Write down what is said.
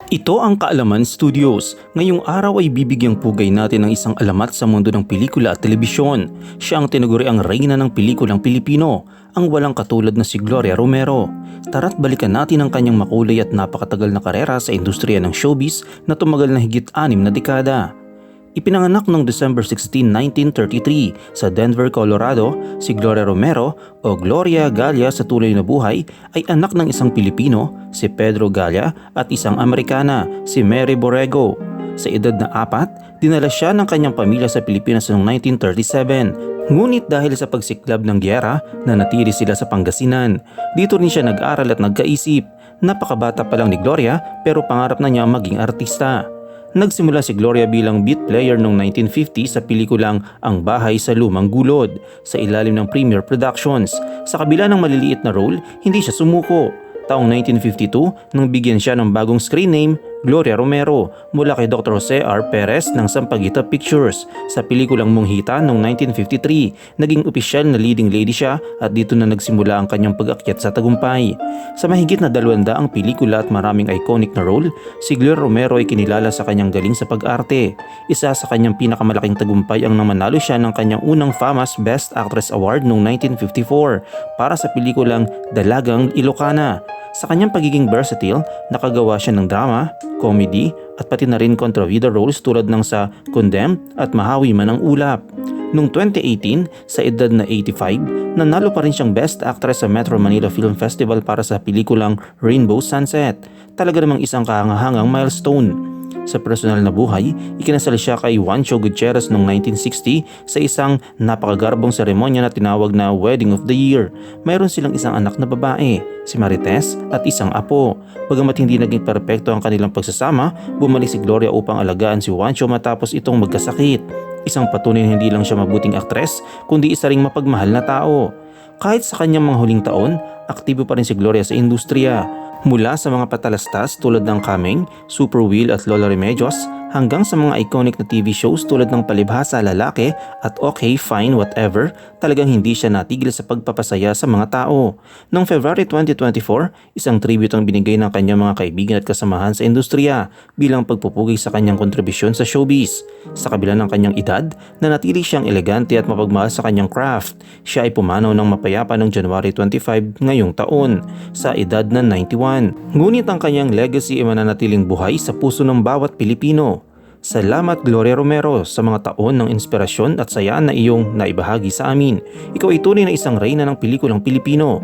Ito ang Kaalaman Studios. Ngayong araw ay bibigyang pugay natin ng isang alamat sa mundo ng pelikula at telebisyon. Siya ang tinaguriang reyna ng pelikulang Pilipino, ang walang katulad na si Gloria Romero. Tara't balikan natin ang kanyang makulay at napakatagal na karera sa industriya ng showbiz na tumagal na higit 6 na dekada. Ipinanganak noong December 16, 1933 sa Denver, Colorado, si Gloria Romero o Gloria Galia sa tuloy na buhay ay anak ng isang Pilipino, si Pedro Galia, at isang Amerikana, si Mary Borrego. Sa edad na 4, dinala siya ng kanyang pamilya sa Pilipinas noong 1937. Ngunit dahil sa pagsiklab ng gyera, nanatili sila sa Pangasinan. Dito rin siya nag-aral at nagkaisip. Napakabata pa lang ni Gloria pero pangarap na niya maging artista. Nagsimula si Gloria bilang beat player noong 1950 sa pelikulang Ang Bahay sa Lumang Gulod sa ilalim ng Premier Productions. Sa kabila ng maliliit na role, hindi siya sumuko. Taong 1952 nang bigyan siya ng bagong screen name, Gloria Romero, mula kay Dr. Jose R. Perez ng Sampaguita Pictures. Sa pelikulang Monghita noong 1953, naging opisyal na leading lady siya at dito na nagsimula ang kanyang pag-akyat sa tagumpay. Sa mahigit na 200 ang pelikula at maraming iconic na role, si Gloria Romero ay kinilala sa kanyang galing sa pag-arte. Isa sa kanyang pinakamalaking tagumpay ang namanalo siya ng kanyang unang FAMAS Best Actress Award noong 1954 para sa pelikulang Dalagang Ilocana. Sa kanyang pagiging versatile, nakagawa siya ng drama, comedy at pati na rin kontrabida roles tulad ng sa Condemned at Mahawi Man ang Ulap. Noong 2018, sa edad na 85, nanalo pa rin siyang Best Actress sa Metro Manila Film Festival para sa pelikulang Rainbow Sunset. Talaga namang isang kahangahangang milestone. Sa personal na buhay, ikinasal siya kay Juancho Gutierrez noong 1960 sa isang napakagarbong seremonya na tinawag na Wedding of the Year. Mayroon silang isang anak na babae, si Marites, at isang apo. Bagamat hindi naging perpekto ang kanilang pagsasama, bumalik si Gloria upang alagaan si Juancho matapos itong magkasakit. Isang patunay na hindi lang siya mabuting aktres, kundi isa ring mapagmahal na tao. Kahit sa kanyang mga huling taon, aktibo pa rin si Gloria sa industriya. Mula sa mga patalastas tulad ng Kaming, Super Wheel at Lola Remedios hanggang sa mga iconic na TV shows tulad ng Palibhasa Lalaki at Okay Fine Whatever, talagang hindi siya natigil sa pagpapasaya sa mga tao. Noong February 2024, isang tribute ang binigay ng kanyang mga kaibigan at kasamahan sa industriya bilang pagpupugay sa kanyang kontribusyon sa showbiz. Sa kabila ng kanyang edad, nanatili siyang elegante at mapagmahal sa kanyang craft. Siya ay pumanaw ng mapayapa noong January 25 ngayong taon sa edad na 91. Ngunit ang kanyang legacy ay mananatiling buhay sa puso ng bawat Pilipino. Salamat Gloria Romero sa mga taon ng inspirasyon at saya na iyong naibahagi sa amin. Ikaw ay tunay na isang reyna ng pelikulang Pilipino.